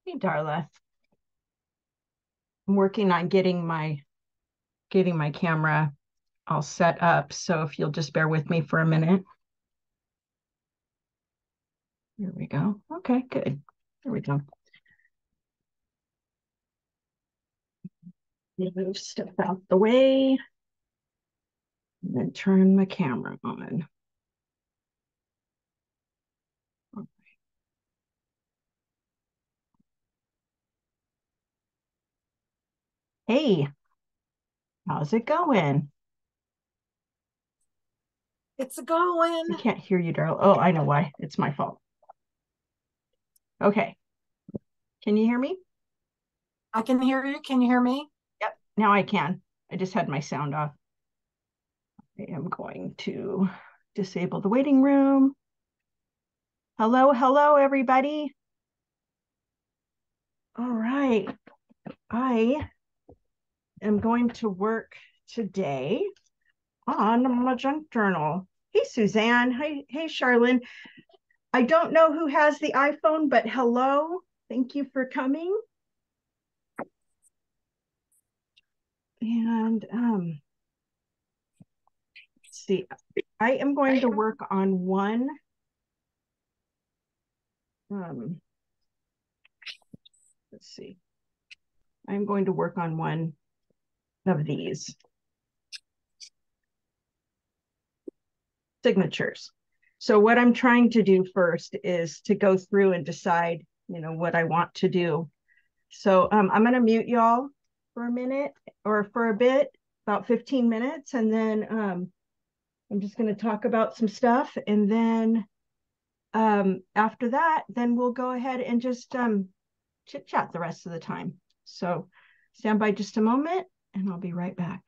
Hey, Darla. I'm working on getting my camera all set up. So if you'll just bear with me for a minute. Here we go. Okay, good. There we go. Move stuff out the way and then turn my camera on. Hey, how's it going? It's a going. I can't hear you, Darla. Oh, I know why. It's my fault. Okay. Can you hear me? I can hear you. Can you hear me? Yep. Now I can. I just had my sound off. I am going to disable the waiting room. Hello, hello, everybody. All right. I am going to work today on my junk journal. Hey, Suzanne. Hey, Charlene. I don't know who has the iPhone, but hello. Thank you for coming. And let's see. I am going to work on one. Let's see. I'm going to work on one of these signatures. So what I'm trying to do first is to go through and decide, what I want to do. So I'm going to mute y'all for a minute or for a bit, about 15 minutes. And then I'm just going to talk about some stuff. And then after that, then we'll go ahead and just chit chat the rest of the time. So stand by just a moment and I'll be right back.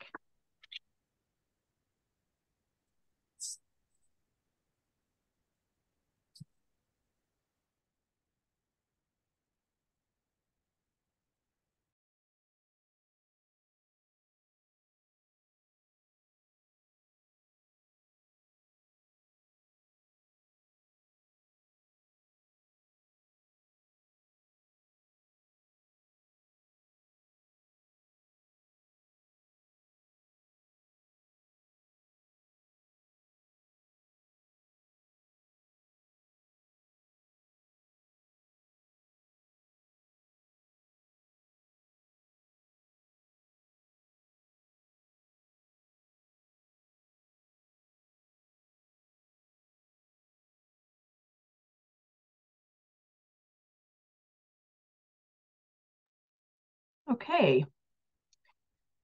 Okay.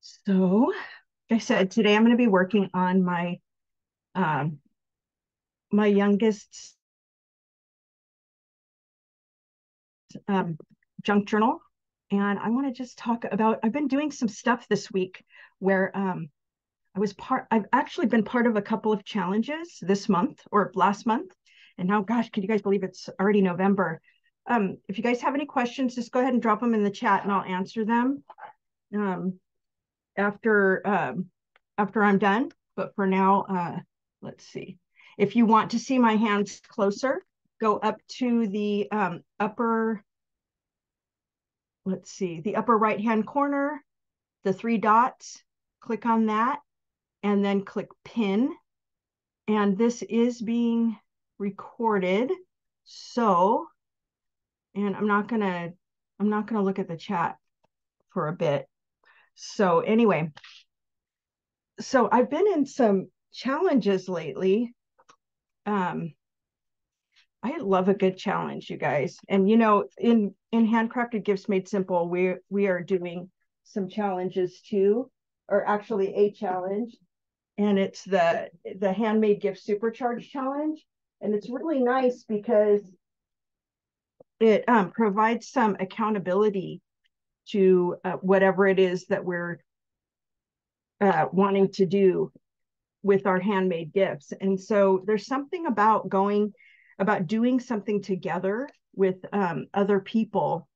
So, like I said, today I'm going to be working on um, my youngest junk journal. And I want to just talk about, I've been doing some stuff this week where I've actually been part of a couple of challenges this month or last month. And now, gosh, can you guys believe it's already November? If you guys have any questions, just go ahead and drop them in the chat and I'll answer them after after I'm done. But for now, let's see. If you want to see my hands closer, go up to the upper, let's see, the upper right-hand corner, the three dots, click on that, and then click pin. And this is being recorded. So, and I'm not gonna look at the chat for a bit. So anyway, so I've been in some challenges lately. I love a good challenge, you guys. And in Handcrafted Gifts Made Simple, we are doing some challenges too, or actually a challenge, and it's the Handmade Gift Supercharge Challenge, and it's really nice because it provides some accountability to whatever it is that we're wanting to do with our handmade gifts. And so there's something about doing something together with other people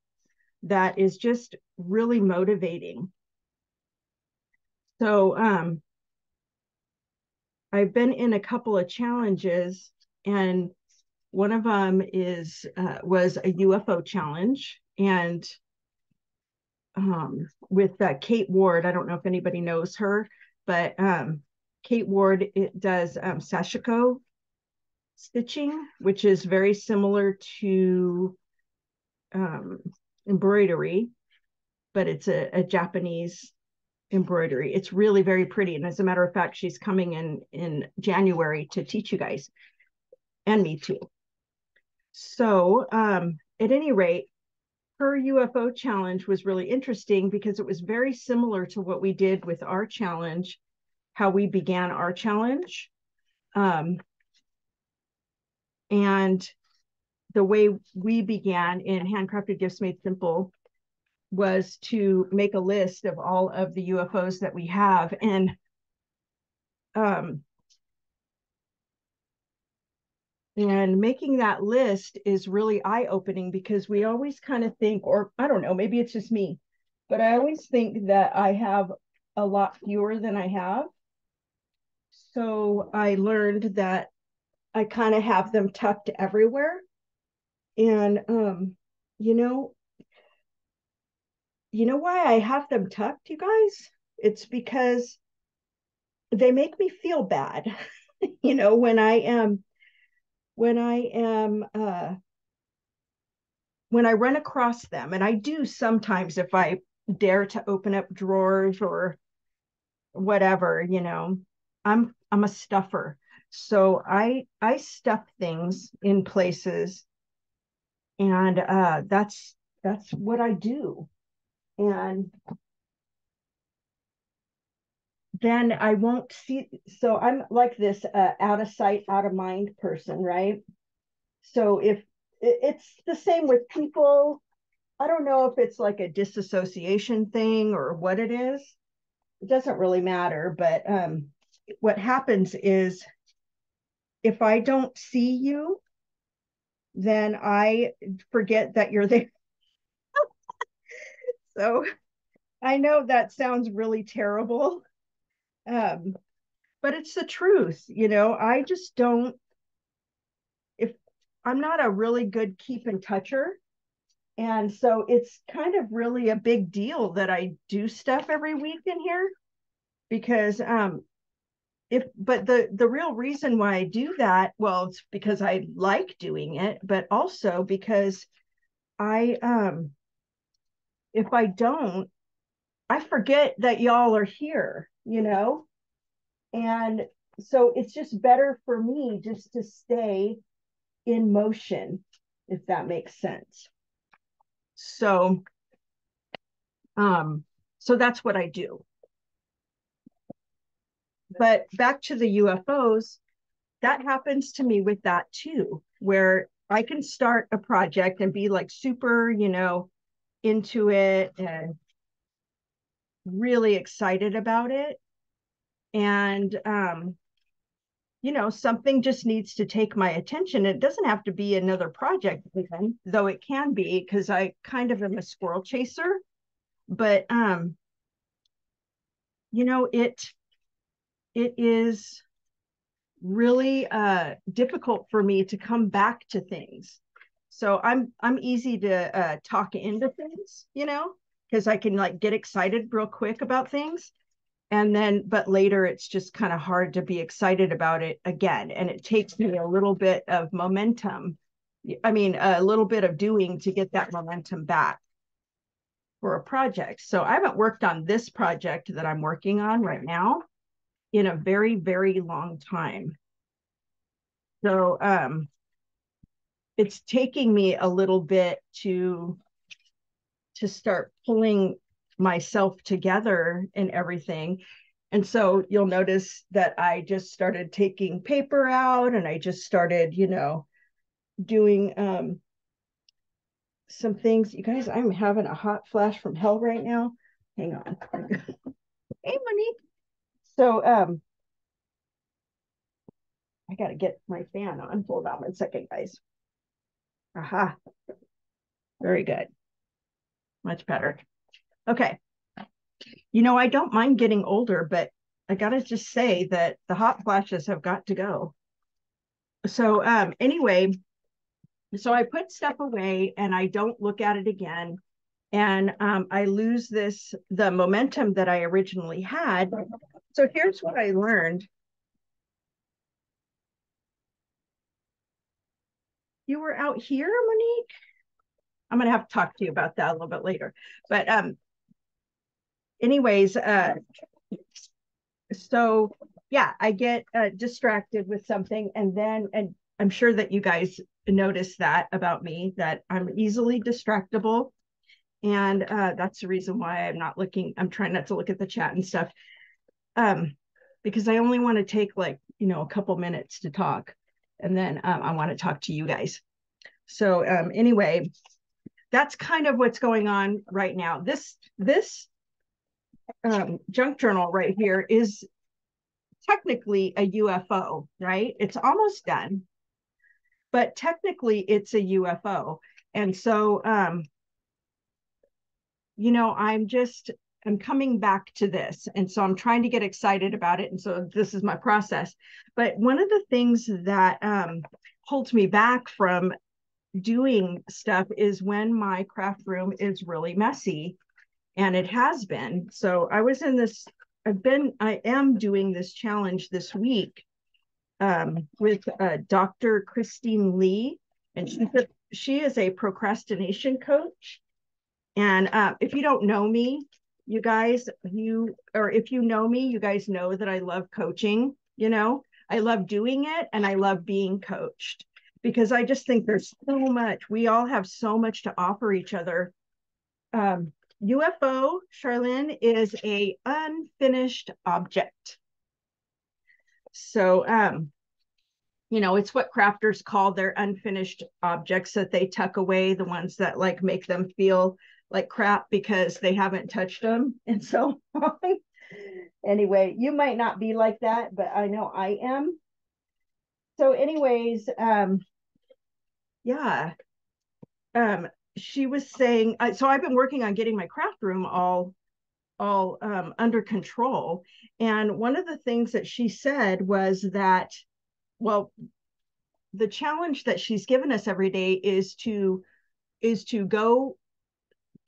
that is just really motivating. So I've been in a couple of challenges, and one of them was a UFO challenge, and with Kate Ward. I don't know if anybody knows her, but Kate Ward, it does sashiko stitching, which is very similar to embroidery, but it's a Japanese embroidery. It's really very pretty. And as a matter of fact, she's coming in January to teach you guys and me too. So at any rate, her UFO challenge was really interesting because it was very similar to what we did with our challenge, how we began our challenge. And the way we began in Handcrafted Gifts Made Simple was to make a list of all of the UFOs that we have. And making that list is really eye-opening because we always kind of think, or I don't know, maybe it's just me, but I always think that I have a lot fewer than I have. So I learned that I kind of have them tucked everywhere. And you know, why I have them tucked, you guys? It's because they make me feel bad. When I run across them, and I do sometimes if I dare to open up drawers or whatever, I'm a stuffer. So I stuff things in places, and that's what I do. And then I won't see. So I'm like this out of sight, out of mind person, right? So if it's the same with people, I don't know if it's like a disassociation thing or what it is. It doesn't really matter. But what happens is if I don't see you, then I forget that you're there. So I know that sounds really terrible. Um, but it's the truth. I just don't, if I'm not a really good keep in toucher. And so it's kind of really a big deal that I do stuff every week in here because but the real reason why I do that, well, it's because I like doing it, but also because I if I don't, I forget that y'all are here. And so it's just better for me just to stay in motion, if that makes sense. So so that's what I do. But back to the UFOs, that happens to me with that too, where I can start a project and be like super, into it and really excited about it. And something just needs to take my attention. It doesn't have to be another project even, though it can be, because I kind of am a squirrel chaser. But it is really difficult for me to come back to things. So I'm easy to talk into things, because I can like get excited real quick about things. And then, but later it's just kind of hard to be excited about it again. And it takes me a little bit of momentum. I mean, a little bit of doing to get that momentum back for a project. So I haven't worked on this project that I'm working on right now in a very, very long time. So it's taking me a little bit to start pulling myself together and everything. And so you'll notice that I just started taking paper out and I just started, doing some things. You guys, I'm having a hot flash from hell right now. Hang on. Hey, Monique. So I got to get my fan on. Hold on one second, guys. Aha. Very good. Much better. Okay. I don't mind getting older, but I got to just say that the hot flashes have got to go. So anyway, So I put stuff away and I don't look at it again. And I lose the momentum that I originally had. So here's what I learned. You were out here, Monique? I'm going to have to talk to you about that a little bit later. But anyways, so yeah, I get distracted with something, and I'm sure that you guys notice that about me, that I'm easily distractible. And that's the reason why I'm trying not to look at the chat and stuff. Because I only want to take a couple minutes to talk. And then I want to talk to you guys. So anyway, that's kind of what's going on right now. This junk journal right here is technically a UFO, right? It's almost done, but technically it's a UFO. And so, I'm coming back to this. And so I'm trying to get excited about it. And so this is my process. But one of the things that holds me back from doing stuff is when my craft room is really messy, and it has been. So I am doing this challenge this week with Dr. Christine Lee, and she is a procrastination coach. And if you don't know me, you guys, if you know me, you guys know that I love coaching. I love doing it, and I love being coached, because I just think there's so much. We all have so much to offer each other. UFO, Charlene, is a unfinished object. So, it's what crafters call their unfinished objects that they tuck away, the ones that make them feel like crap because they haven't touched them and so on. Anyway, you might not be like that, but I know I am. So anyways, yeah. She was saying, so I've been working on getting my craft room all under control. And one of the things that she said was that, well, the challenge that she's given us every day is to go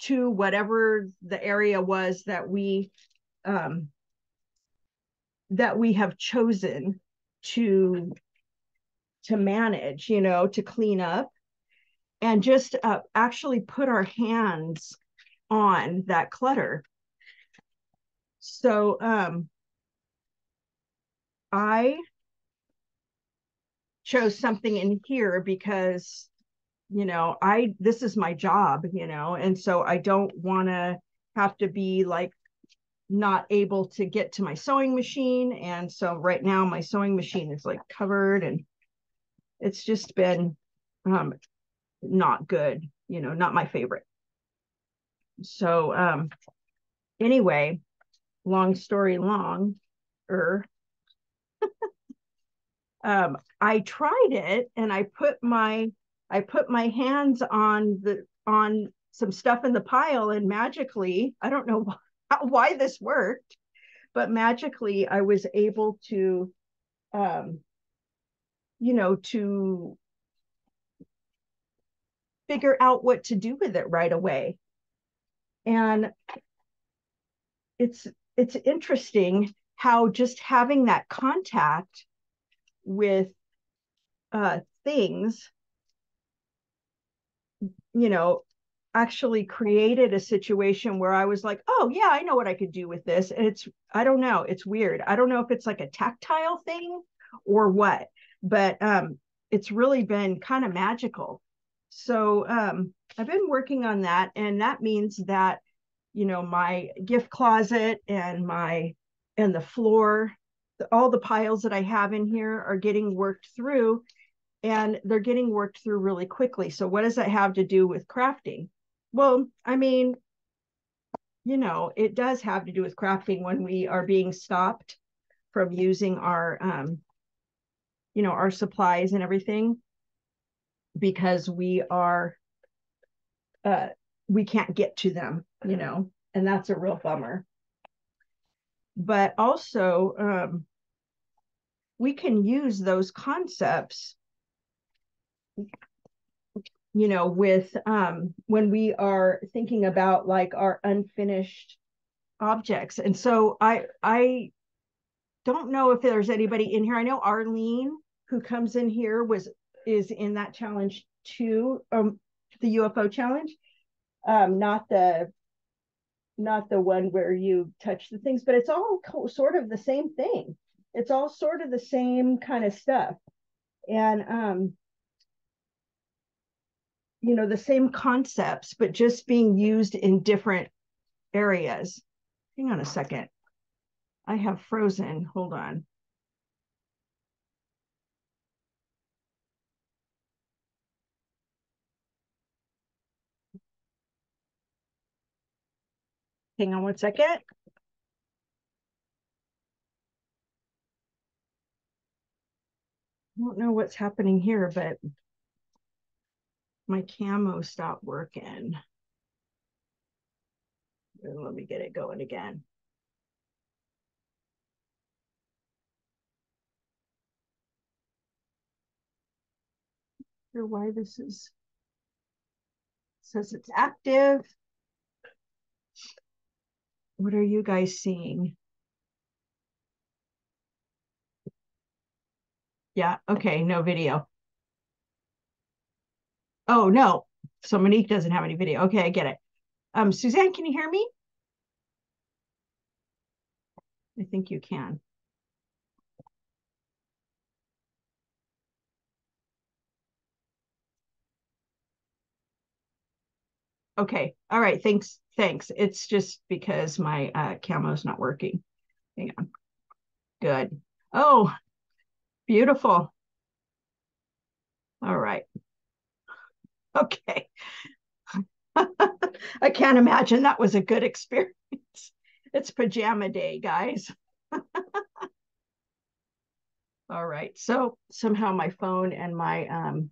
to whatever the area was that we have chosen to manage, to clean up, and just actually put our hands on that clutter. So I chose something in here because this is my job, and so I don't want to have to be not able to get to my sewing machine. And so right now my sewing machine is covered, and it's just been not good, not my favorite. So anyway, long story long, I tried it, and I put my hands on some stuff in the pile, and magically, I don't know why this worked, but magically I was able to to figure out what to do with it right away. And it's interesting how just having that contact with things, actually created a situation where I was like, oh yeah, I know what I could do with this. And I don't know, it's weird. I don't know if it's like a tactile thing or what, but it's really been kind of magical. So I've been working on that, and that means that my gift closet and the floor, all the piles that I have in here are getting worked through, and they're getting worked through really quickly. So what does that have to do with crafting? Well, I mean, it does have to do with crafting when we are being stopped from using our our supplies and everything, because we can't get to them, and that's a real bummer. But also, we can use those concepts you know, with when we are thinking about like our unfinished objects. And so I don't know if there's anybody in here. I know Arlene, who comes in here, is in that challenge too, the UFO challenge. Not the one where you touch the things, but it's all sort of the same thing. It's all sort of the same kind of stuff. And you know, the same concepts, but just being used in different areas. Hang on a second. I have frozen. Hold on. Hang on one second. I don't know what's happening here, but my camo stopped working. Let me get it going again. Sure why this is, says it's active. What are you guys seeing? Yeah, okay, no video. Oh no, so Monique doesn't have any video. Okay, I get it. Suzanne, can you hear me? I think you can. Okay, all right, thanks. It's just because my camo's not working. Hang on. Good. Oh, beautiful. All right. Okay. I can't imagine that was a good experience. It's pajama day, guys. All right. So somehow my phone and my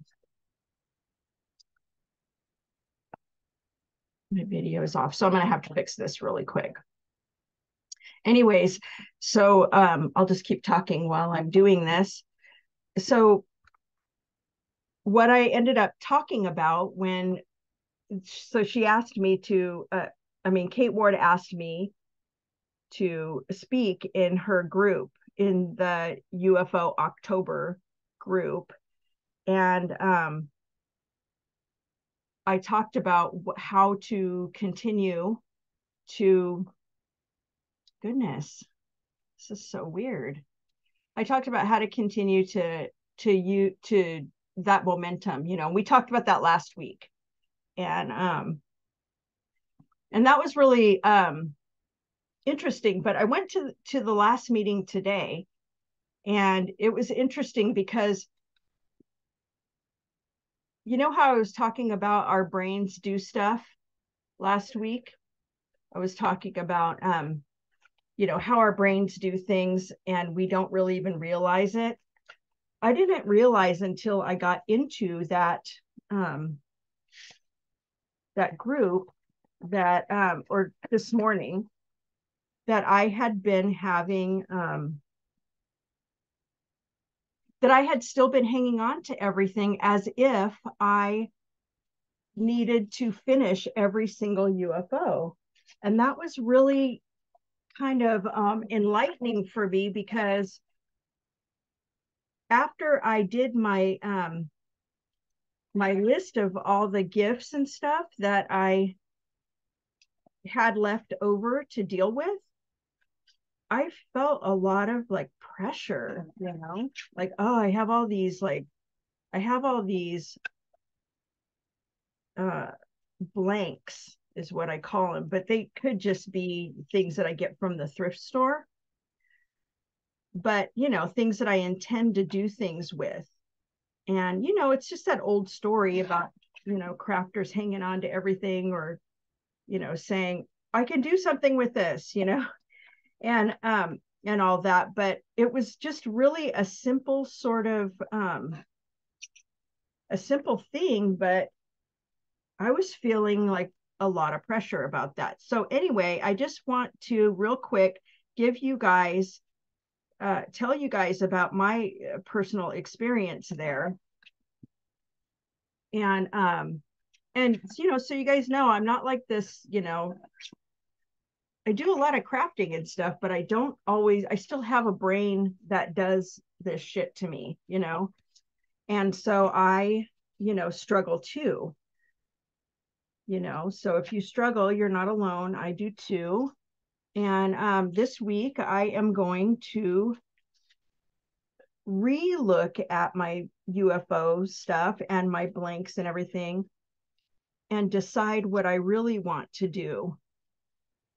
video is off. So I'm going to have to fix this really quick. Anyways, so I'll just keep talking while I'm doing this. So what I ended up talking about so she asked me to, Kate Ward asked me to speak in her group, in the UFO October group. And I talked about how to continue to, goodness, this is so weird. I talked about how to continue to that momentum. You know, we talked about that last week. And that was really interesting. But I went to the last meeting today, and it was interesting because, you know how I was talking about our brains do stuff last week? I was talking about you know, how our brains do things and we don't really even realize it. I didn't realize until I got into that that group that or this morning, that I had been having that I had still been hanging on to everything as if I needed to finish every single UFO. And that was really kind of enlightening for me, because after I did my my list of all the gifts and stuff that I had left over to deal with, I felt a lot of like pressure, you know, like, oh, I have all these blanks is what I call them, but they could just be things that I get from the thrift store. But, you know, things that I intend to do things with. And, you know, it's just that old story about, you know, crafters hanging on to everything, or, you know, saying, I can do something with this, you know, and all that. But it was just really a simple sort of a simple thing, but I was feeling like a lot of pressure about that. So anyway, I just want to real quick give you guys tell you guys about my personal experience there. And so you guys know I'm not like this, I do a lot of crafting and stuff, but I still have a brain that does this shit to me, and so I struggle too. So if you struggle, you're not alone. I do too. And this week I am going to re-look at my UFO stuff and my blanks and everything and decide what I really want to do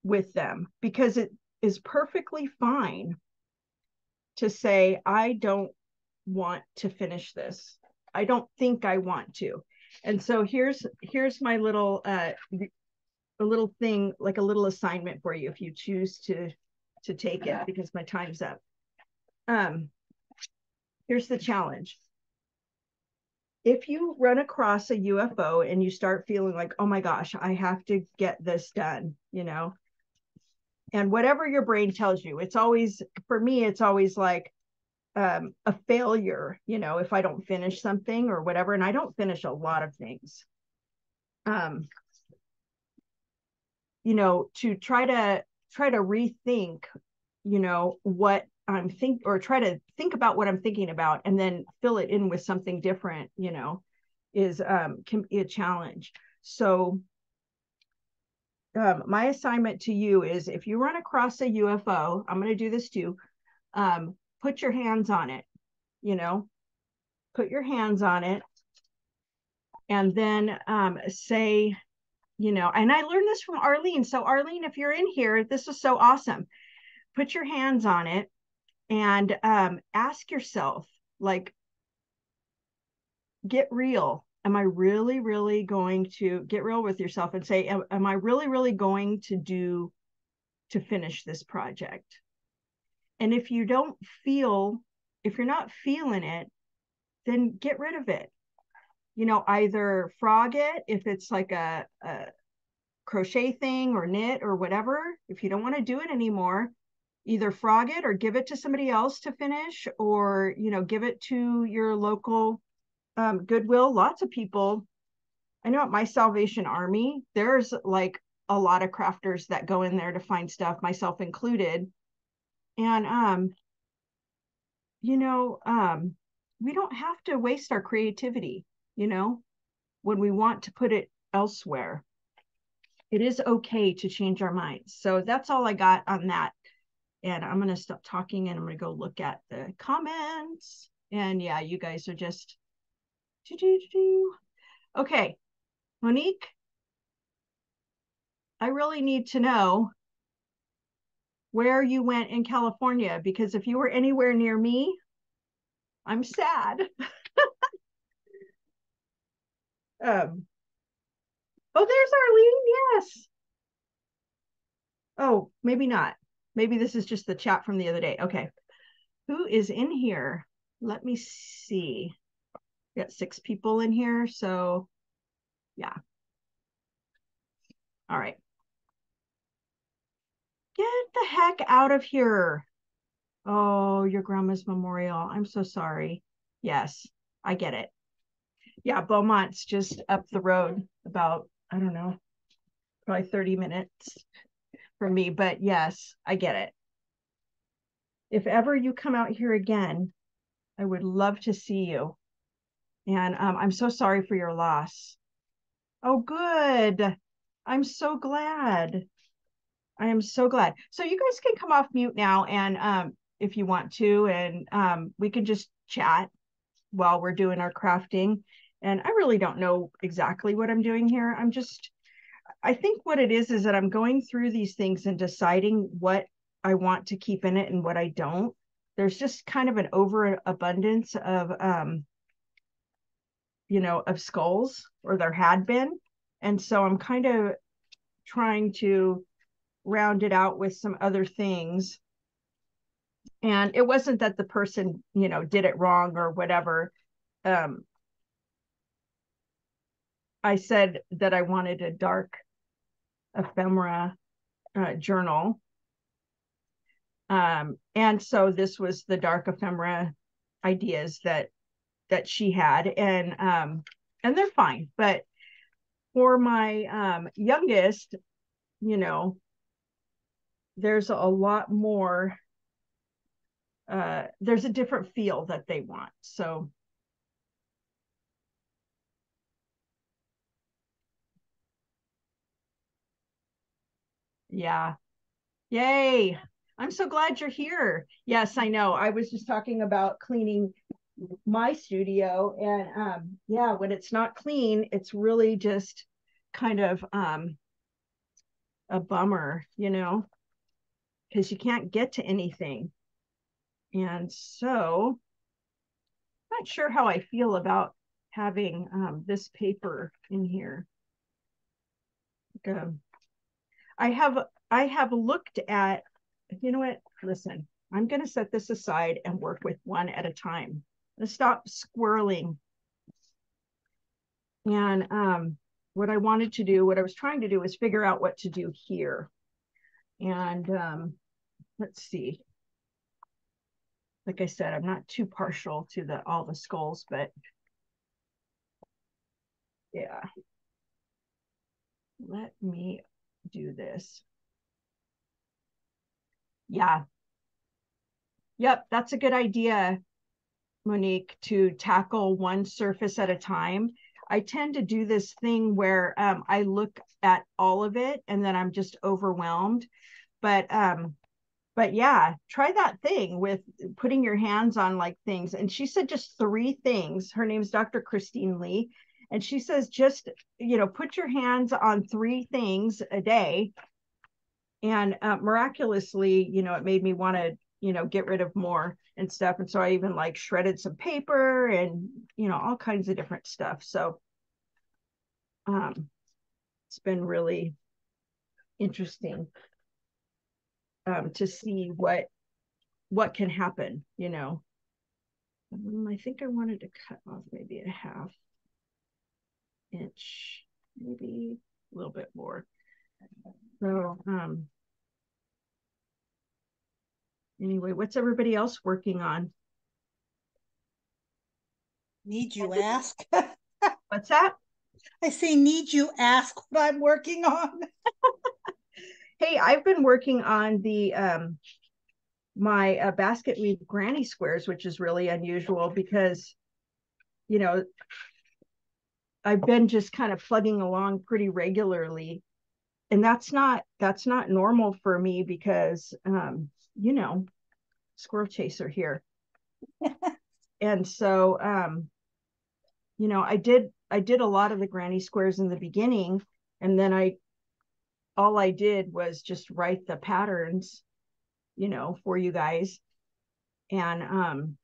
with them, because it is perfectly fine to say, I don't want to finish this. I don't think I want to. And so here's my little a little thing, like a little assignment for you if you choose to take it, because my time's up. Here's the challenge. If you run across a UFO and you start feeling like, oh my gosh, I have to get this done, and whatever your brain tells you, it's always, for me, it's always like a failure, if I don't finish something or whatever. And I don't finish a lot of things. To try to rethink, what I'm or try to think about what I'm thinking about and then fill it in with something different, is can be a challenge. So my assignment to you is, if you run across a UFO, I'm going to do this too. Put your hands on it, put your hands on it, and then say, and I learned this from Arlene. So Arlene, if you're in here, this is so awesome. Put your hands on it and ask yourself, like, get real. Am I really, really going to get real with yourself and say, am I really, really going to finish this project? And if you're not feeling it, then get rid of it. Either frog it if it's like a crochet thing or knit or whatever. If you don't want to do it anymore, either frog it or give it to somebody else to finish, or give it to your local Goodwill. Lots of people, I know at my Salvation Army, there's like a lot of crafters that go in there to find stuff, myself included. And we don't have to waste our creativity, when we want to put it elsewhere. It is okay to change our minds. So that's all I got on that. And I'm going to stop talking and I'm going to go look at the comments. And yeah, you guys are just okay. Monique, I really need to know where you went in California, because if you were anywhere near me, I'm sad. Oh, there's Arlene. Yes. Oh, maybe not. Maybe this is just the chat from the other day. Okay. Who is in here? Let me see. We got 6 people in here. So yeah. All right. Get the heck out of here. Oh, your grandma's memorial. I'm so sorry. Yes, I get it. Yeah, Beaumont's just up the road about, I don't know, probably 30 minutes from me. But yes, I get it. If ever you come out here again, I would love to see you. And I'm so sorry for your loss. Oh, good. I'm so glad. I am so glad. So you guys can come off mute now, and if you want to, and we can just chat while we're doing our crafting. And I really don't know exactly what I'm doing here. I think what it is that I'm going through these things and deciding what I want to keep in it and what I don't. There's just kind of an overabundance of of skulls, or there had been. And so I'm kind of trying to round it out with some other things. And it wasn't that the person, did it wrong or whatever. I said that I wanted a dark ephemera journal. And so this was the dark ephemera ideas that she had. And and they're fine. But for my youngest, there's a lot more, there's a different feel that they want. So yeah. Yay. I'm so glad you're here. Yes, I know. I was just talking about cleaning my studio, and yeah, when it's not clean, it's really just kind of a bummer, because you can't get to anything. And so I'm not sure how I feel about having this paper in here. Um, I have I have looked at, you know what? Listen, I'm going to set this aside and work with one at a time. Let's stop squirreling. And what I wanted to do, what I was trying to do, is figure out what to do here. And let's see. Like I said, I'm not too partial to all the skulls, but yeah. Let me do this. Yeah. Yep, that's a good idea, Monique, to tackle one surface at a time. I tend to do this thing where I look at all of it and then I'm just overwhelmed. But yeah, try that thing with putting your hands on like things. And she said just three things. Her name's Dr. Christine Lee. And she says just, put your hands on three things a day. And miraculously, it made me want to, get rid of more and stuff. And so I even like shredded some paper and, all kinds of different stuff. So it's been really interesting to see what can happen. I think I wanted to cut off maybe a half inch, maybe a little bit more. So anyway, what's everybody else working on? Need you ask? What's that? I say, need you ask what I'm working on? Hey, I've been working on the my basket weave granny squares, which is really unusual because, I've been just kind of plugging along pretty regularly, and that's not normal for me because squirrel chaser here. And so I did a lot of the granny squares in the beginning, and then all I did was just write the patterns, for you guys. And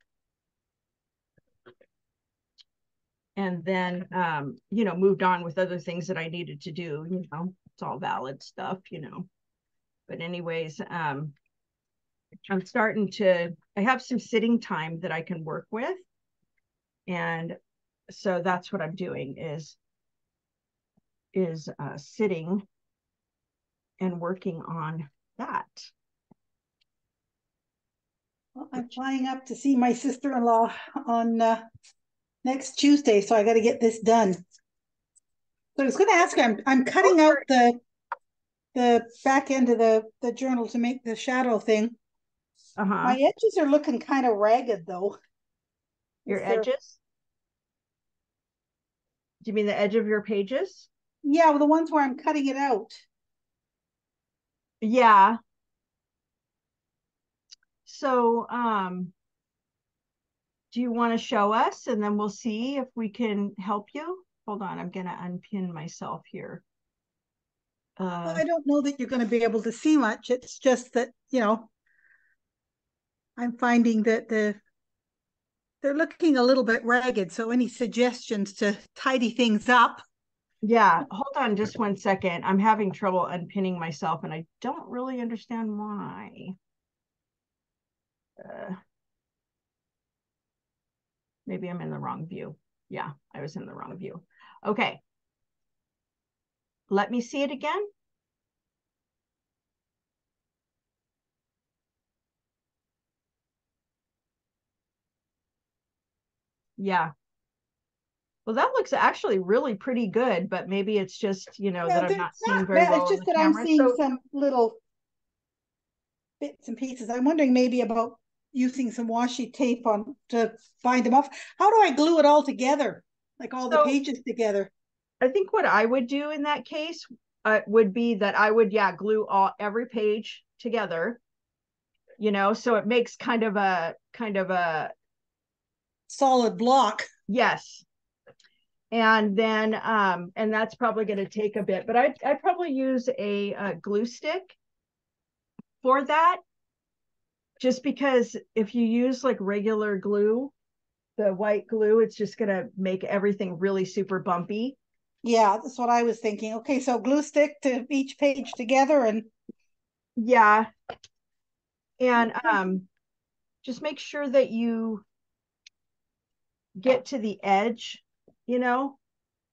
then moved on with other things that I needed to do. It's all valid stuff. But anyways, I'm starting to, I have some sitting time that I can work with, and so that's what I'm doing is sitting and working on that. Well, I'm flying up to see my sister-in-law on next Tuesday, so I got to get this done. So I was going to ask her, I'm cutting out the back end of the journal to make the shadow thing. My edges are looking kind of ragged though. Your edges? Do you mean the edge of your pages? Yeah, well, the ones where I'm cutting it out. Yeah. So do you want to show us and then we'll see if we can help you? Hold on, I'm gonna unpin myself here. Well, I don't know that you're going to be able to see much. It's just that, I'm finding that they're looking a little bit ragged. So any suggestions to tidy things up? Yeah, hold on just 1 second. I'm having trouble unpinning myself and I don't really understand why. Maybe I'm in the wrong view. Yeah, I was in the wrong view. Okay. Let me see it again. Yeah. Well, that looks actually really pretty good, but maybe it's just, Yeah, that I'm they're not seeing not very bad. It's well on just the that I'm camera. seeing So, some little bits and pieces. I'm wondering maybe about using some washi tape on to bind them off. How do I glue it all together? Like all the so pages together? I think what I would do in that case would be that I would, glue every page together, so it makes kind of a Solid block. yes. And then and that's probably going to take a bit, but I'd probably use a glue stick for that, just because if you use like regular glue, the white glue, it's just going to make everything really super bumpy. Yeah, that's what I was thinking. Okay, so glue stick to each page together and Yeah. And okay. just make sure that you get to the edge, you know,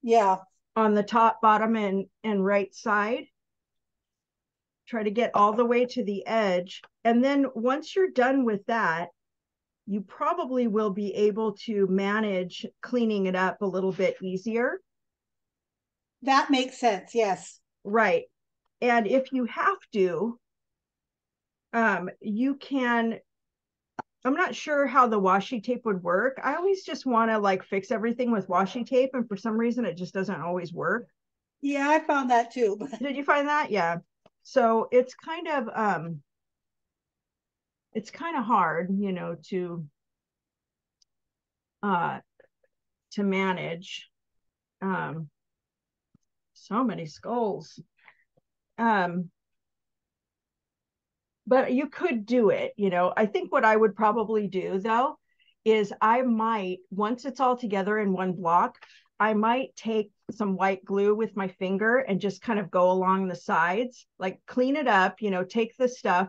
Yeah, on the top, bottom, and right side. Try to get all the way to the edge. And then once you're done with that, you probably will be able to manage cleaning it up a little bit easier. that makes sense. Yes. Right. And if you have to, you can, I'm not sure how the washi tape would work. I always just want to like fix everything with washi tape, and for some reason it just doesn't always work. Yeah, I found that too. Did you find that? Yeah. So it's kind of hard, uh to manage. Um so many skulls. Um but you could do it. I think what I would probably do though is I might, once it's all together in one block, I might take some white glue with my finger and just kind of go along the sides, like clean it up, take the stuff.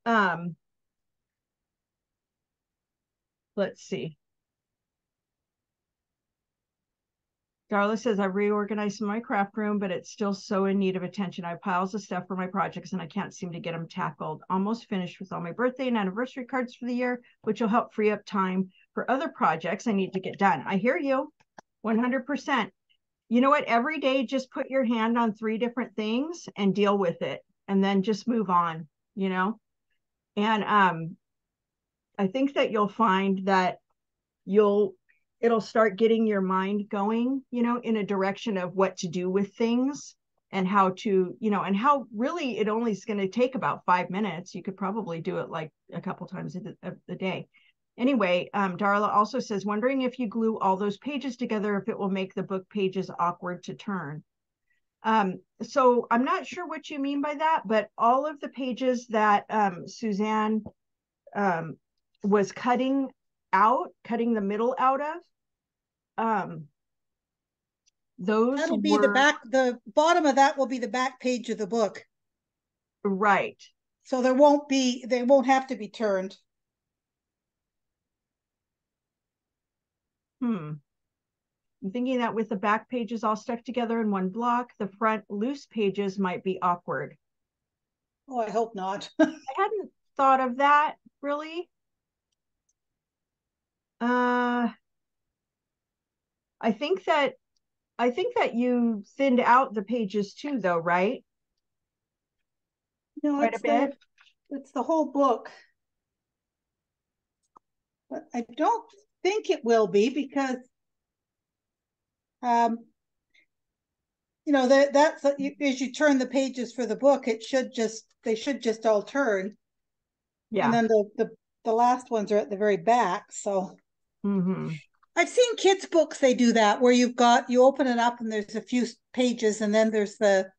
Um, let's see. Darla says, I've reorganized my craft room, but it's still so in need of attention. I have piles of stuff for my projects and I can't seem to get them tackled. Almost finished with all my birthday and anniversary cards for the year, which will help free up time for other projects I need to get done. I hear you 100%. You know what? Every day, just put your hand on 3 different things and deal with it, and then just move on, And I think that you'll find that you'll it'll start getting your mind going, in a direction of what to do with things, and how to, and how really it only is going to take about 5 minutes. You could probably do it like a couple times a day. Anyway, Darla also says, wondering if you glue all those pages together, if it will make the book pages awkward to turn. So I'm not sure what you mean by that, but all of the pages that Suzanne um, was cutting the middle out of, um, those That'll be the were back, the bottom of that will be the back page of the book. right. So they won't have to be turned. I'm thinking that with the back pages all stuck together in one block, the front loose pages might be awkward. Oh, I hope not. I hadn't thought of that really. Uh, I think that you thinned out the pages too, though, right? No, Quite a bit. it's the whole book. But I don't think it will be because um that's as you turn the pages for the book, they should just all turn. Yeah. And then the last ones are at the very back. So Mm-hmm. I've seen kids' books, they do that where you open it up and there's a few pages and then there's the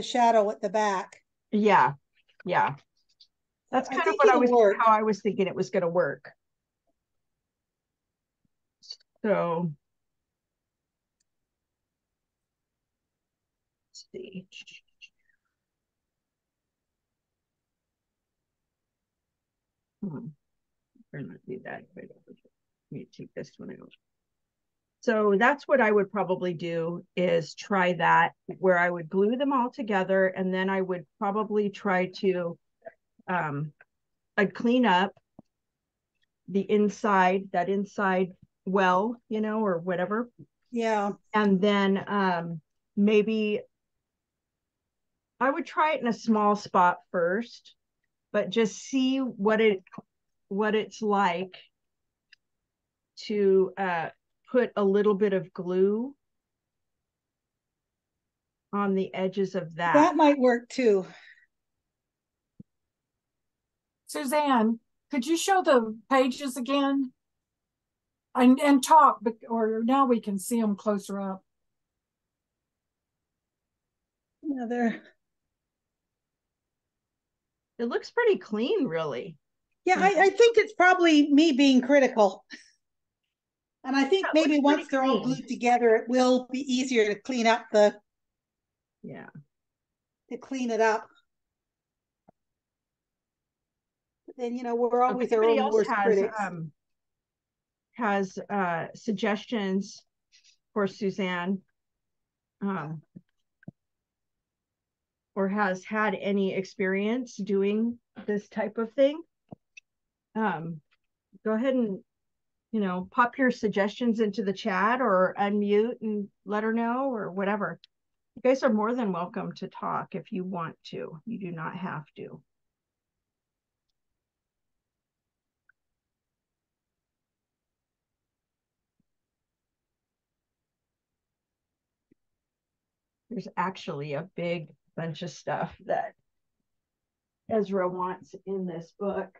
shadow at the back. Yeah. Yeah. That's I kind of think it'll work. how I was thinking it was going to work. So let's see. Better not do that. Let me take this one out. So that's what I would probably do, is try that, where I would glue them all together, and then I would probably try to I'd clean up the inside, that inside well, you know, or whatever. Yeah. And then maybe I would try it in a small spot first, but just see what it's like to put a little bit of glue on the edges of that. That might work too. Suzanne, could you show the pages again? And talk, or now we can see them closer up. Another. It looks pretty clean, really. Yeah, I think it's probably me being critical. And I think Yeah, maybe once they're all glued together, it will be easier to clean up to clean it up. But then, you know, we're always our own worst critics. Has suggestions for Suzanne, or has had any experience doing this type of thing, go ahead and, you know, pop your suggestions into the chat or unmute and let her know, or whatever. You guys are more than welcome to talk if you want to. You do not have to. There's actually a big bunch of stuff that Ezra wants in this book.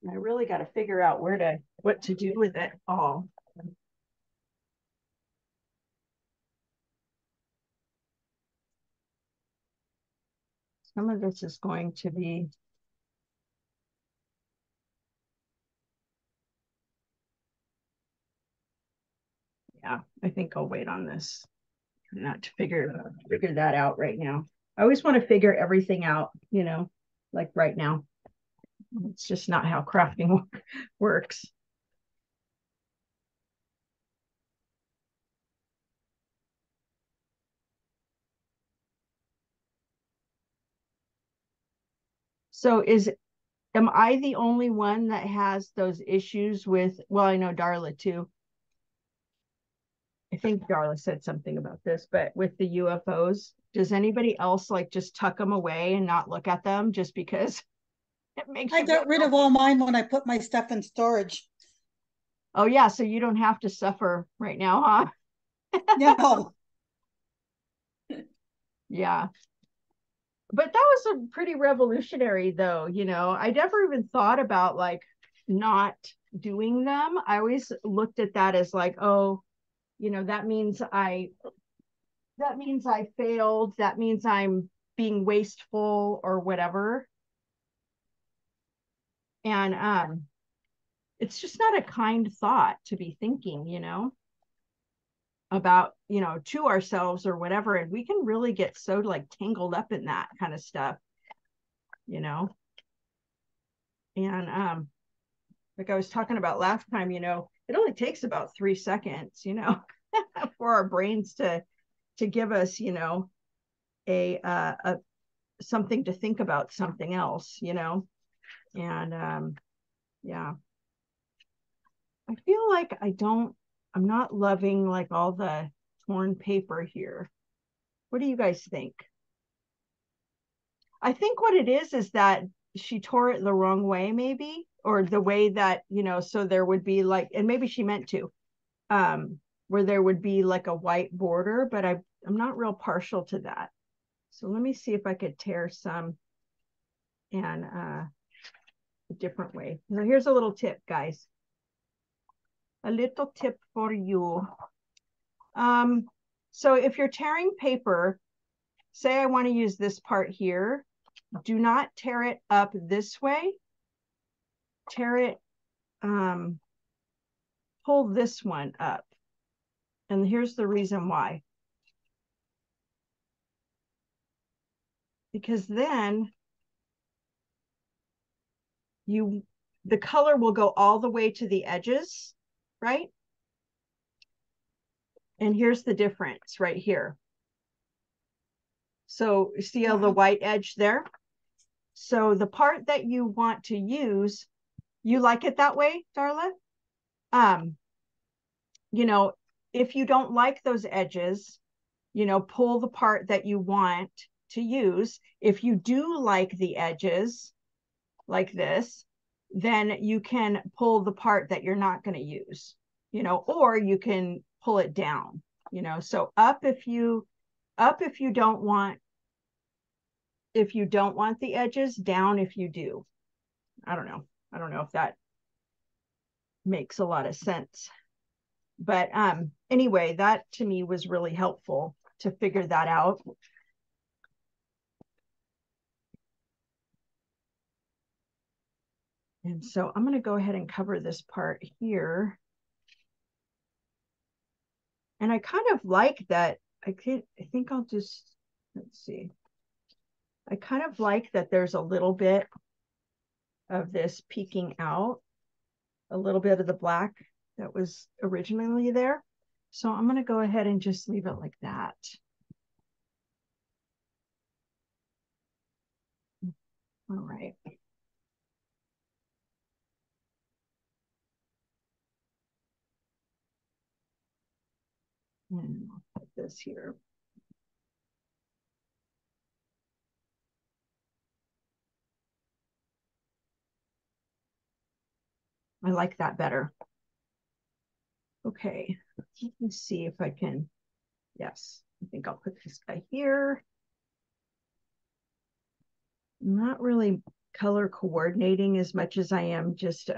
And I really got to figure out what to do with it all. Some of this is going to be I think I'll wait on this. Not to figure that out right now. I always want to figure everything out, you know, like right now. It's just not how crafting works. So am I the only one that has those issues with, well, I know Darla too. I think Darla said something about this, but with the UFOs, does anybody else like just tuck them away and not look at them just because it makes I got rid of all mine when I put my stuff in storage. Oh yeah, so you don't have to suffer right now, huh? No. Yeah. But that was a pretty revolutionary though, you know. I never even thought about like not doing them. I always looked at that as like, oh, you know, that means I failed. That means I'm being wasteful or whatever. And it's just not a kind thought to be thinking, you know, about, you know, to ourselves or whatever. And we can really get so like tangled up in that kind of stuff, you know. And like I was talking about last time, you know, it only takes about 3 seconds, you know, for our brains to give us, you know, a something to think about something else, you know. And yeah, I feel like I'm not loving like all the torn paper here. What do you guys think? I think what it is that she tore it the wrong way, maybe, or the way that, you know, so there would be like, and maybe she meant to, where there would be like a white border, but I'm not real partial to that. So let me see if I could tear some and a different way. So here's a little tip, guys. A little tip for you. So if you're tearing paper, say I want to use this part here, do not tear it up this way. Tear it, pull this one up. And here's the reason why. Because then the color will go all the way to the edges, right? And here's the difference right here. So see all the white edge there? So the part that you want to use, you like it that way, Darla? You know, if you don't like those edges, you know, pull the part that you want to use. If you do like the edges like this, then you can pull the part that you're not going to use, you know, or you can pull it down, you know. So up if you don't want the edges, down if you do. I don't know if that makes a lot of sense. But anyway, that to me was really helpful to figure that out. And so I'm going to go ahead and cover this part here. And I kind of like that. I think I'll just, let's see. I kind of like that there's a little bit of this peeking out, a little bit of the black that was originally there. So I'm going to go ahead and just leave it like that. All right. And I'll put this here. I like that better. Okay, let me see if I can, yes, I think I'll put this guy here. I'm not really color coordinating as much as I am just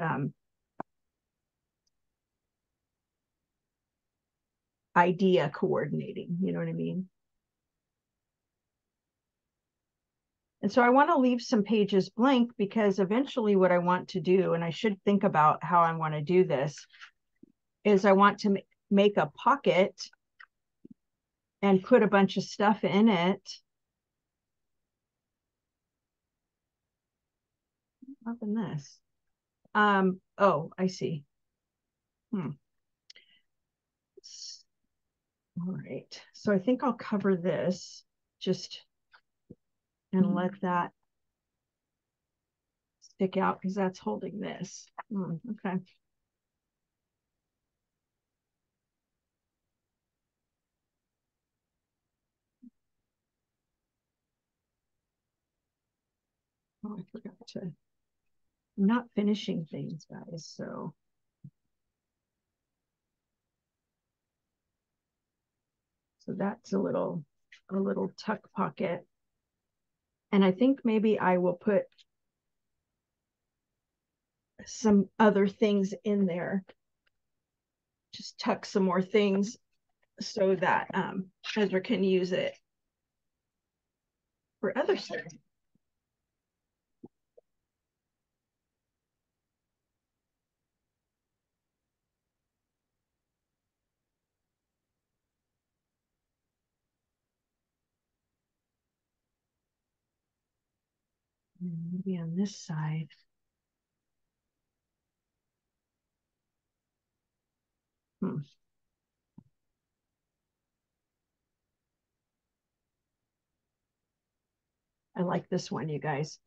idea coordinating, you know what I mean? And so I want to leave some pages blank because eventually what I want to do, and I should think about how I want to do this, is I want to make a pocket and put a bunch of stuff in it. What in this? Oh, I see. All right, so I think I'll cover this just and let that stick out because that's holding this. Okay. Oh, I forgot to, I'm not finishing things, guys, so. So that's a little tuck pocket. And I think maybe I will put some other things in there. Just tuck some more things so that Ezra can use it for other stuff. Maybe on this side. I like this one, you guys.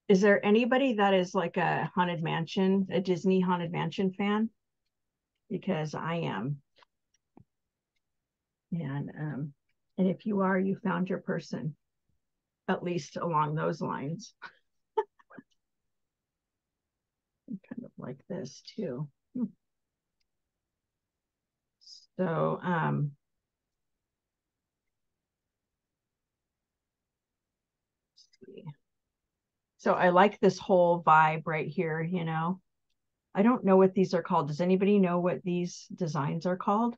Is there anybody that is like a Haunted Mansion, a Disney Haunted Mansion fan? Because I am. And if you are, you found your person, at least along those lines. Kind of like this too. So see. So I like this whole vibe right here, you know. I don't know what these are called. Does anybody know what these designs are called?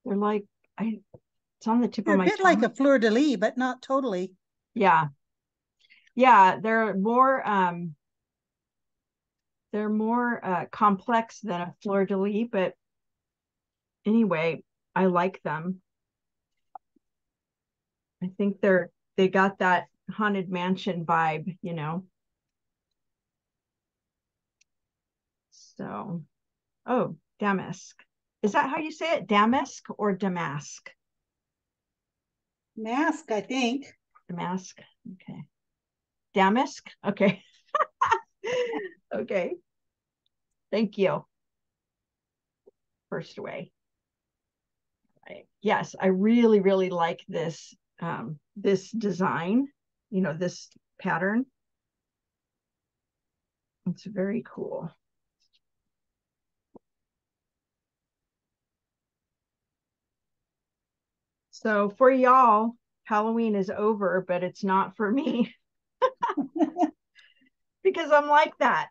They're like, it's on the tip of my tongue. They're a bit like a fleur-de-lis, but not totally. Yeah. Yeah, they're more complex than a fleur-de-lis, but anyway, I like them. I think they got that Haunted Mansion vibe, you know. So, oh, Damask. Is that how you say it? Damask or Damask? Mask, I think. Damask. Okay. Damask. Okay. Okay. Thank you. First away. Right. Yes, I really, really like this this design, you know, this pattern. It's very cool. So for y'all, Halloween is over, but it's not for me because I'm like that.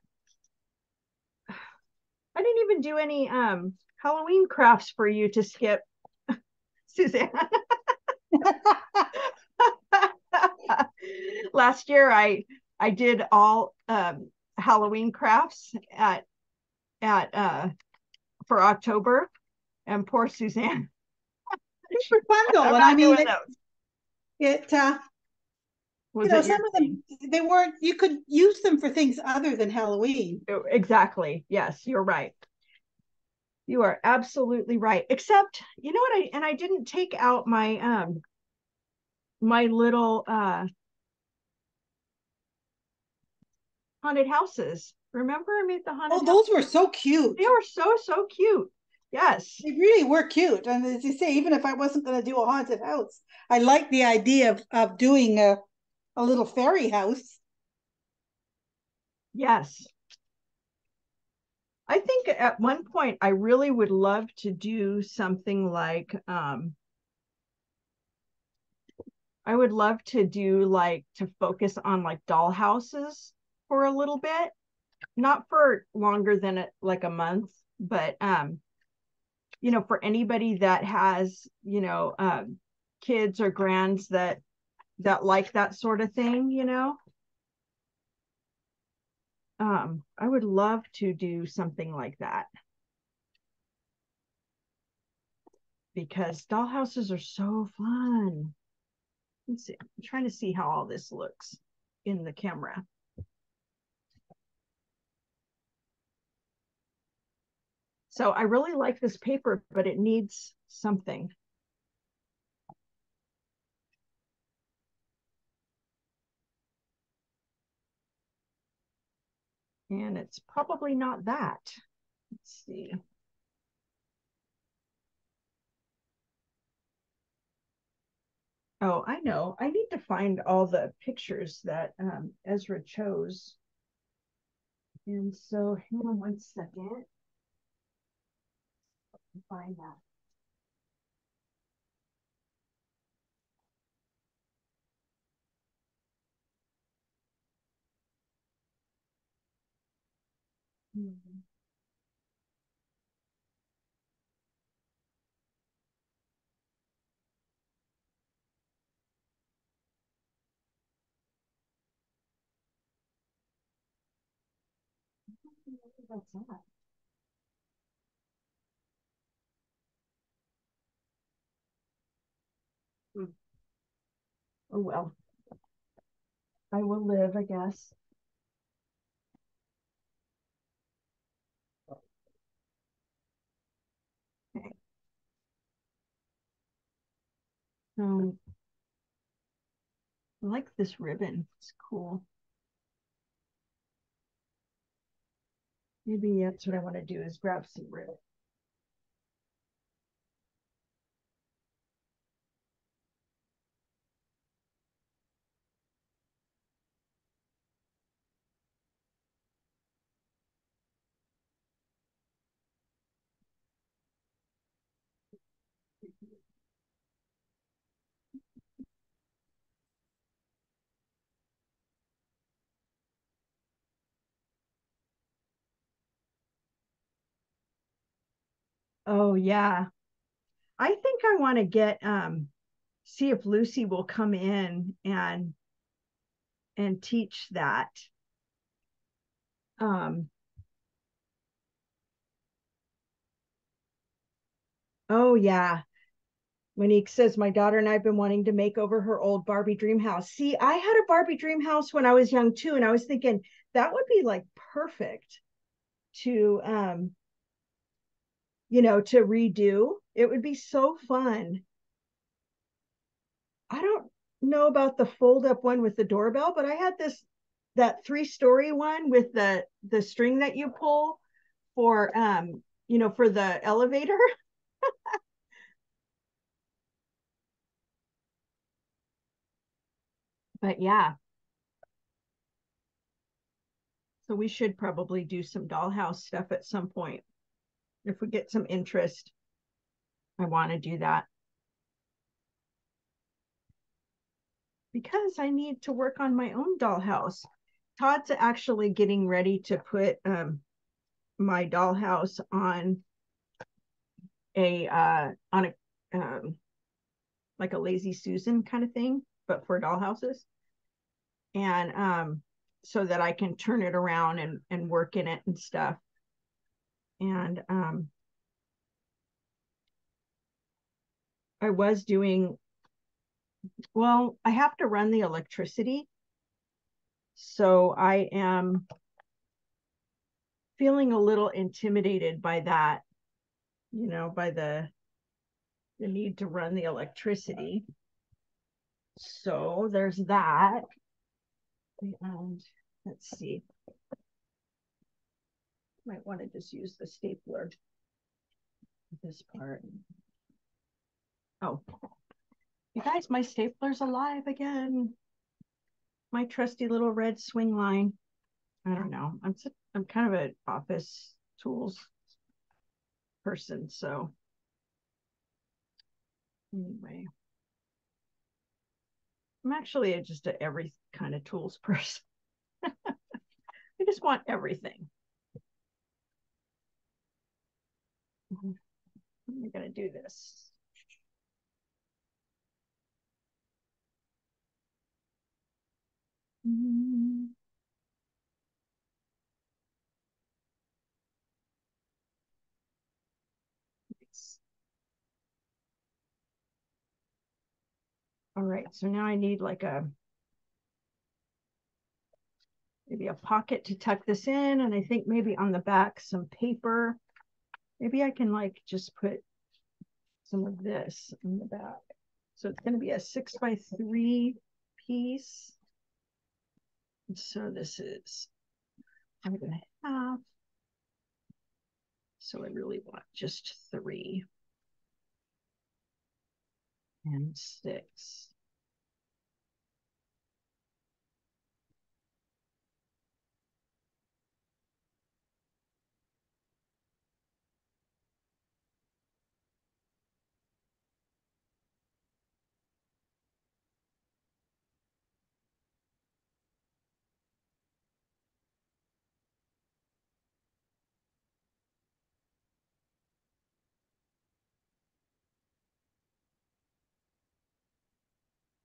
I didn't even do any Halloween crafts for you to skip, Suzanne. Last year I did all Halloween crafts at for October, and poor Suzanne. Super fun though, and I mean it Was you know, it your some of thing? them, they weren't, you could use them for things other than Halloween. Exactly. Yes, you're right. You are absolutely right. Except, you know what, I didn't take out my my little haunted houses. Remember I made the haunted Oh, those were so cute. They were so cute. Yes. They really were cute. And as you say, even if I wasn't going to do a haunted house, I like the idea of doing a little fairy house. Yes. I think at one point I really would love to do something like I would love to do like to focus on like doll houses for a little bit, not for longer than like a month, but you know, for anybody that has, you know, kids or grands that like that sort of thing, you know. I would love to do something like that because dollhouses are so fun. Let's see. I'm trying to see how all this looks in the camera. So I really like this paper, but it needs something. And it's probably not that. Let's see. Oh, I know. I need to find all the pictures that Ezra chose. And so hang on one second. Find that. Mm-hmm. That's that. Hmm. Oh well, I will live, I guess. Okay. I like this ribbon. It's cool. Maybe that's what I want to do is grab some ribbon. Oh yeah. I think I want to get see if Lucy will come in and teach that. Um oh yeah. Monique says my daughter and I've been wanting to make over her old Barbie dream house. See, I had a Barbie dream house when I was young too, and I was thinking that would be like perfect to to redo. It would be so fun. I don't know about the fold up one with the doorbell, but I had that 3-story one with the string that you pull for for the elevator. But yeah. So we should probably do some dollhouse stuff at some point. If we get some interest, I want to do that. Because I need to work on my own dollhouse. Todd's actually getting ready to put my dollhouse on a like a Lazy Susan kind of thing, but for dollhouses. And so that I can turn it around and work in it and stuff. And I was doing, well, I have to run the electricity. So I am feeling a little intimidated by that, by the need to run the electricity. So there's that. And let's see. Might want to just use the stapler. This part. Oh, you guys, my stapler's alive again. My trusty little red swing line. I don't know. I'm kind of an office tools person, so anyway. I'm actually just a every kind of tools person. I just want everything. I'm gonna do this. All right, so now I need like maybe a pocket to tuck this in, and I think maybe on the back some paper. Maybe I can like just put some of this in the back. So it's going to be a 6x3 piece. And so this is 5.5. So I really want just 3 and 6.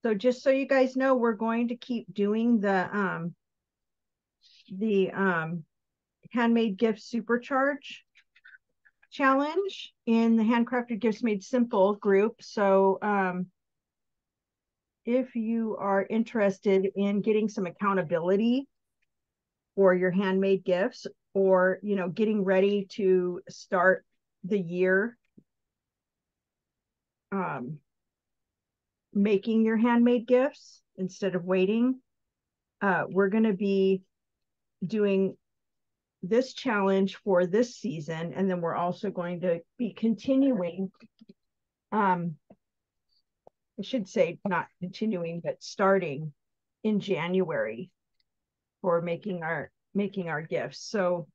So just so you guys know, we're going to keep doing the handmade gift supercharge challenge in the handcrafted gifts made simple group. So if you are interested in getting some accountability for your handmade gifts, or getting ready to start the year making your handmade gifts instead of waiting, we're going to be doing this challenge for this season, and then we're also going to be continuing, I should say not continuing, but starting in January for making our gifts. So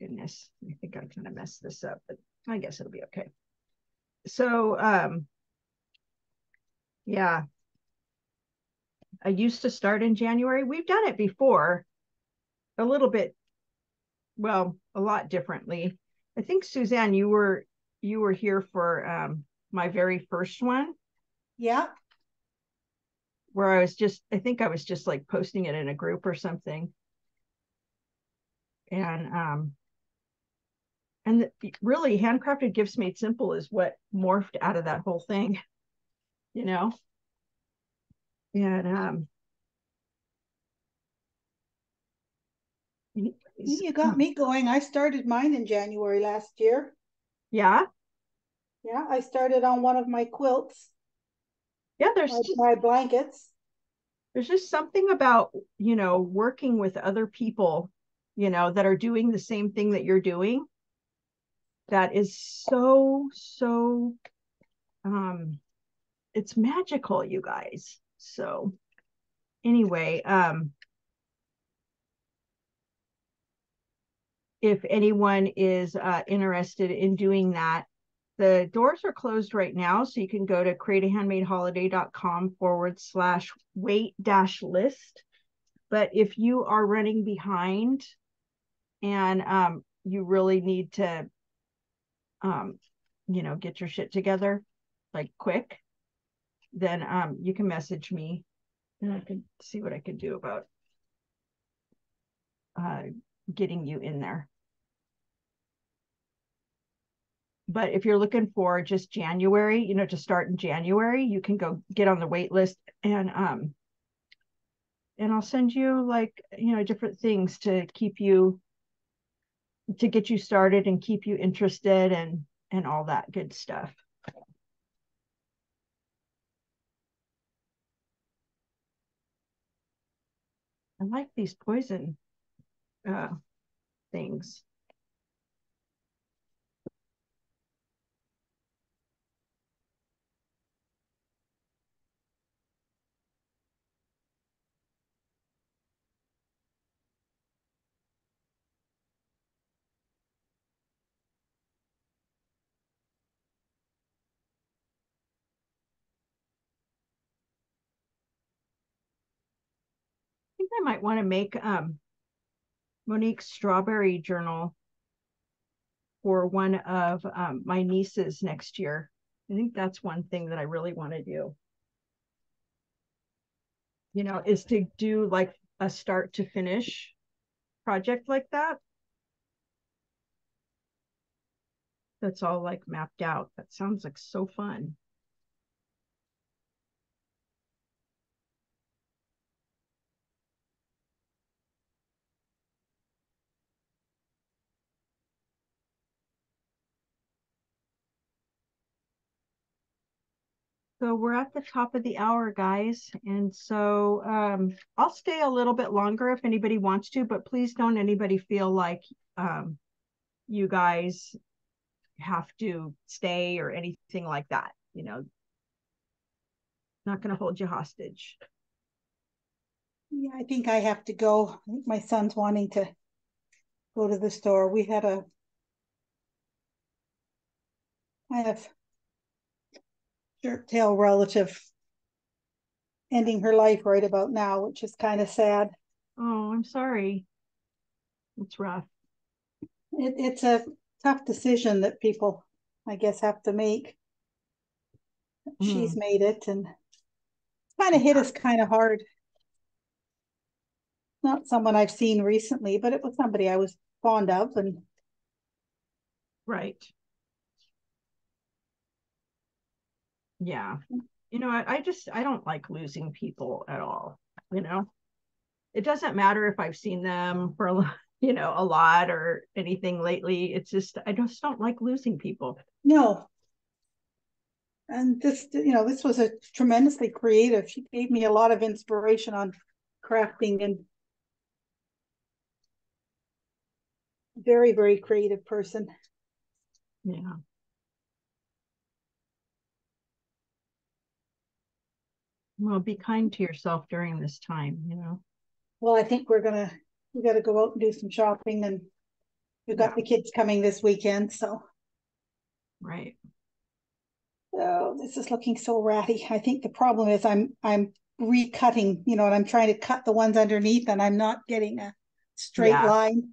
goodness, I think I kind of messed this up, but I guess it'll be okay. So yeah, I used to start in January. We've done it before, a little bit, well, a lot differently. I think Suzanne, you were here for my very first one. Yeah. Where I think I was just like posting it in a group or something. And really, handcrafted gifts made simple is what morphed out of that whole thing, and you got me going. I started mine in January last year. Yeah. Yeah, I started on one of my quilts, Yeah, my blankets. there's just something about, working with other people, that are doing the same thing that you're doing that is so it's magical, you guys. So anyway, if anyone is interested in doing that, the doors are closed right now, so you can go to createahandmadeholiday.com/wait-list. But if you are running behind and you really need to, get your shit together like quick, then you can message me and I can see what I can do about uh, getting you in there. But if you're looking for just January, to start in January, you can go get on the wait list and I'll send you like, different things to get you started and keep you interested and all that good stuff. I like these poison things. I think I might want to make Monique's strawberry journal for one of my nieces next year. I think that's one thing that I really want to do. Is to do like a start to finish project like that. That's all like mapped out. That sounds like so fun. So we're at the top of the hour, guys. And so I'll stay a little bit longer if anybody wants to, but please don't anybody feel like you guys have to stay or anything like that. Not going to hold you hostage. Yeah, I think I have to go. I think my son's wanting to go to the store. We had a kind of shirt tail relative ending her life right about now, which is kind of sad. Oh, I'm sorry. It's rough. It's a tough decision that people, I guess, have to make. She's made it, and it's kind of hit us kind of hard. Not someone I've seen recently, but it was somebody I was fond of, and right. Yeah. I don't like losing people at all. It doesn't matter if I've seen them for a lot or anything lately. It's just I just don't like losing people. no. And this was a tremendously creative. She gave me a lot of inspiration on crafting, and very, very creative person. Yeah. Well, be kind to yourself during this time. Well, I think we got to go out and do some shopping, and we've got the kids coming this weekend, so. Right. Oh, this is looking so ratty. I think the problem is I'm recutting, and I'm trying to cut the ones underneath, and I'm not getting a straight line.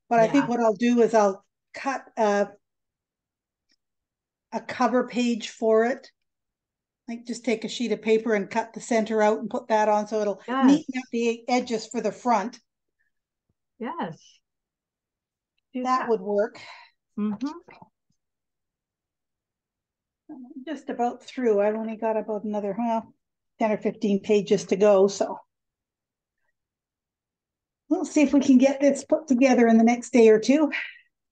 But I think what I'll do is I'll cut a cover page for it. Like just take a sheet of paper and cut the center out and put that on, so it'll neaten up the edges for the front. Yes. That would work. Mm-hmm. Just about through. I've only got about another 10 or 15 pages to go, so we'll see if we can get this put together in the next day or two.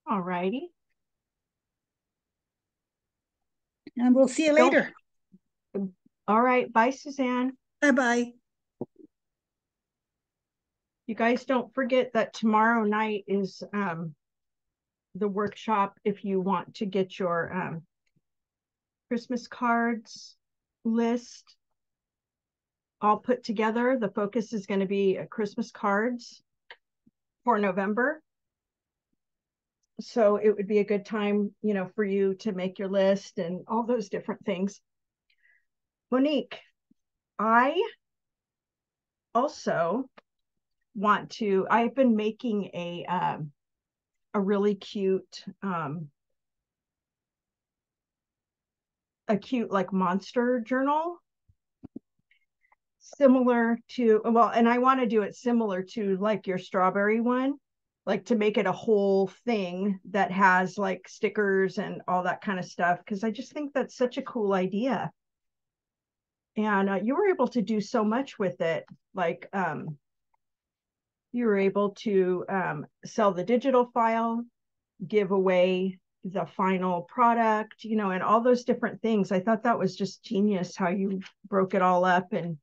All righty. And we'll see you Don't- later. All right. Bye, Suzanne. Bye-bye. You guys don't forget that tomorrow night is the workshop if you want to get your Christmas cards list all put together. The focus is going to be Christmas cards for November. So it would be a good time, you know, for you to make your list and all those different things. Monique, I also want to, I've been making a really cute like monster journal, similar to, well, and I want to do it similar to like your strawberry one, like to make it a whole thing that has like stickers and all that kind of stuff, because I just think that's such a cool idea. And you were able to do so much with it, like you were able to sell the digital file, give away the final product, you know, and all those different things. I thought that was just genius how you broke it all up and,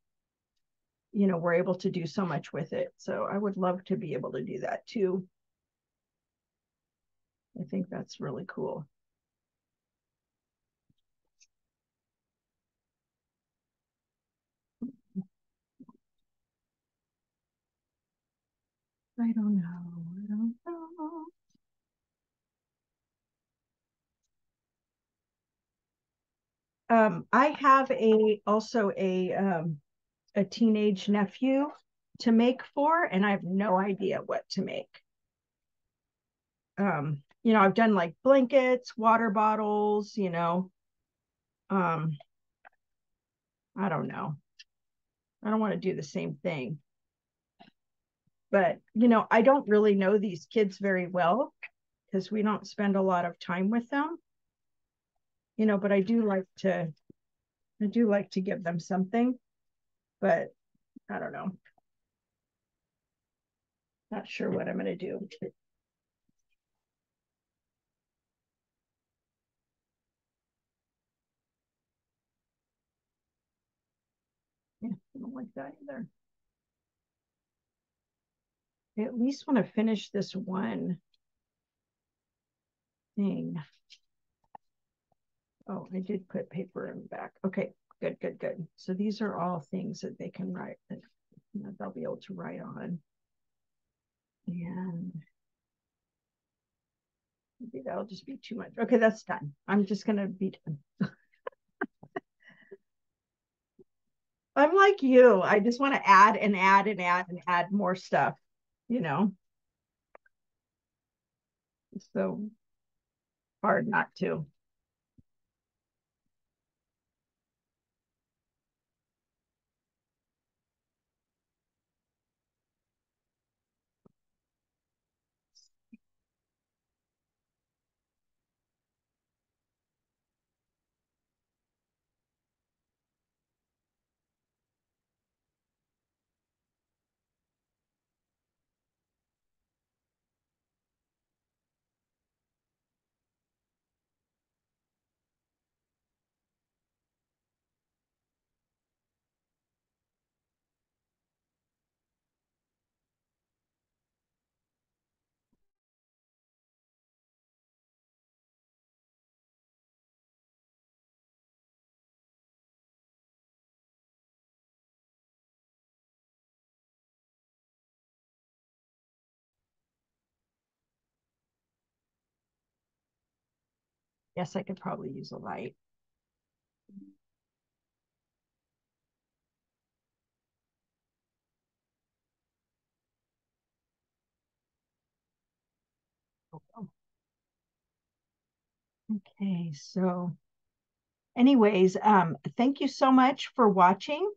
you know, were able to do so much with it. So I would love to be able to do that too. I think that's really cool. I don't know. I don't know. I have also a teenage nephew to make for, and I have no idea what to make. You know, I've done like blankets, water bottles, you know. I don't know. I don't want to do the same thing. But, you know, I don't really know these kids very well because we don't spend a lot of time with them. You know, but I do like to give them something, but I don't know. Not sure what I'm going to do. Yeah, I don't like that either. I at least want to finish this one thing. Oh, I did put paper in the back. Okay, good, good, good. So these are all things that they can write, that, you know, they'll be able to write on. And maybe that'll just be too much. Okay, that's done. I'm just gonna be done. I'm like you. I just want to add and add and add and add more stuff, you know. It's so hard not to. Yes, I could probably use a light. Okay, so anyways, thank you so much for watching.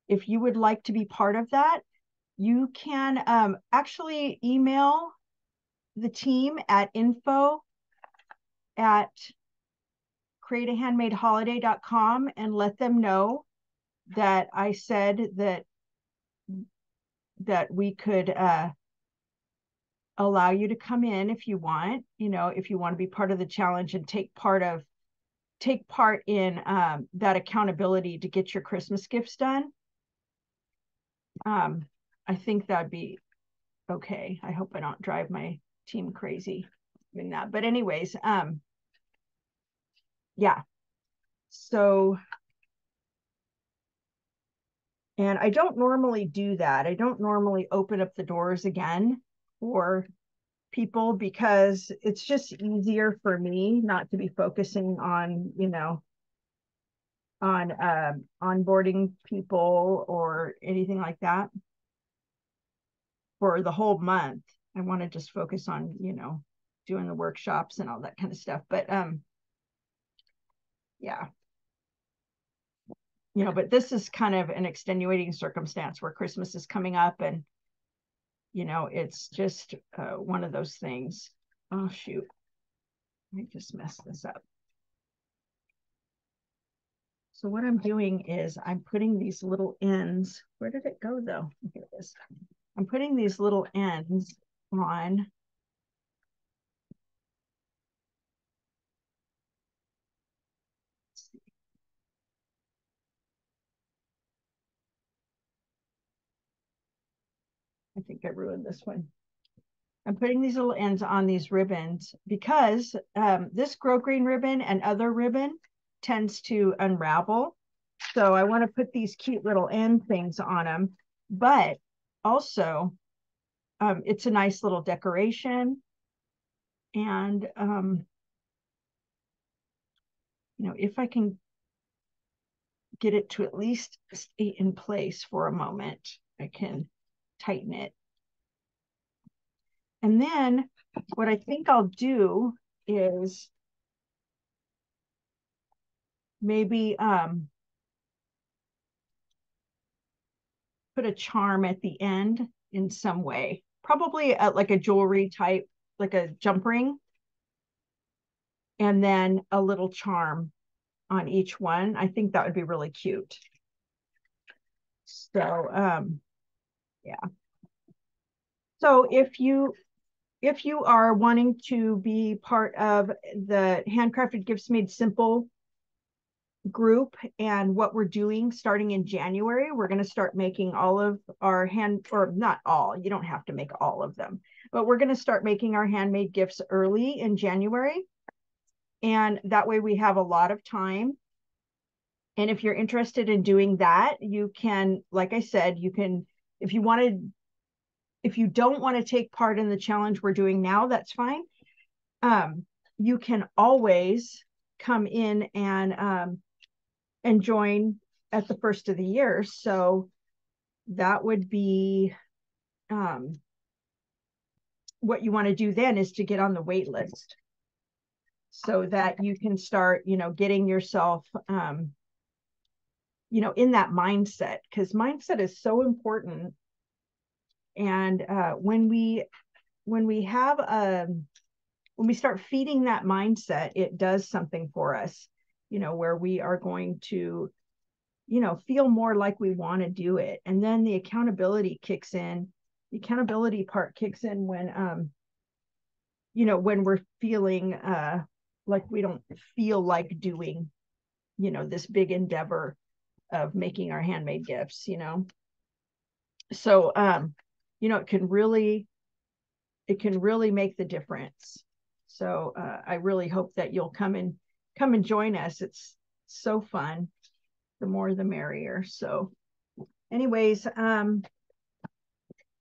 If you would like to be part of that, you can actually email the team at info at createahandmadeholiday.com and let them know that I said that we could allow you to come in if you want, if you want to be part of the challenge and take part in that accountability to get your Christmas gifts done. I think that'd be okay. I hope I don't drive my team crazy doing that. But anyways, yeah. So, and I don't normally do that. I don't normally open up the doors again for people because it's just easier for me not to be focusing on, on onboarding people or anything like that for the whole month. I want to just focus on, doing the workshops and all that kind of stuff. But yeah. But this is kind of an extenuating circumstance where Christmas is coming up and, it's just one of those things. Oh, shoot. I just messed this up. So what I'm doing is I'm putting these little ends. Where did it go, though? Here it is. I'm putting these little ends on. I think I ruined this one. I'm putting these little ends on these ribbons because this grosgrain ribbon and other ribbon tends to unravel. So I want to put these cute little end things on them, but also it's a nice little decoration. And, if I can get it to at least stay in place for a moment, I can tighten it. And then what I think I'll do is maybe put a charm at the end in some way, probably like a jewelry type, like a jump ring, and then a little charm on each one. I think that would be really cute. So yeah. So if you are wanting to be part of the Handcrafted Gifts Made Simple group and what we're doing starting in January, we're going to start making all of our not all, you don't have to make all of them, but we're going to start making our handmade gifts early in January. And that way we have a lot of time. And if you're interested in doing that, you can, like I said, you can, if you don't want to take part in the challenge we're doing now, that's fine. You can always come in and join at the first of the year. So that would be what you want to do then is to get on the wait list so that you can start, getting yourself, in that mindset, because mindset is so important. And when we start feeding that mindset, it does something for us, where we are going to, feel more like we want to do it. And then the accountability kicks in. The accountability part kicks in when, when we're feeling like we don't feel like doing, this big endeavor of making our handmade gifts, So, it can really make the difference. So I really hope that you'll come and join us. It's so fun. The more the merrier. So anyways,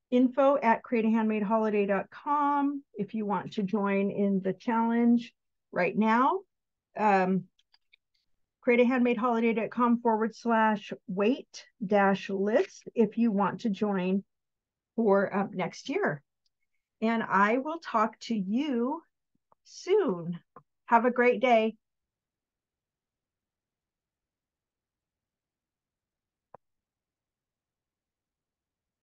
info@createahandmadeholiday.com if you want to join in the challenge right now. createahandmadeholiday.com/wait-list if you want to join for next year. And I will talk to you soon. Have a great day.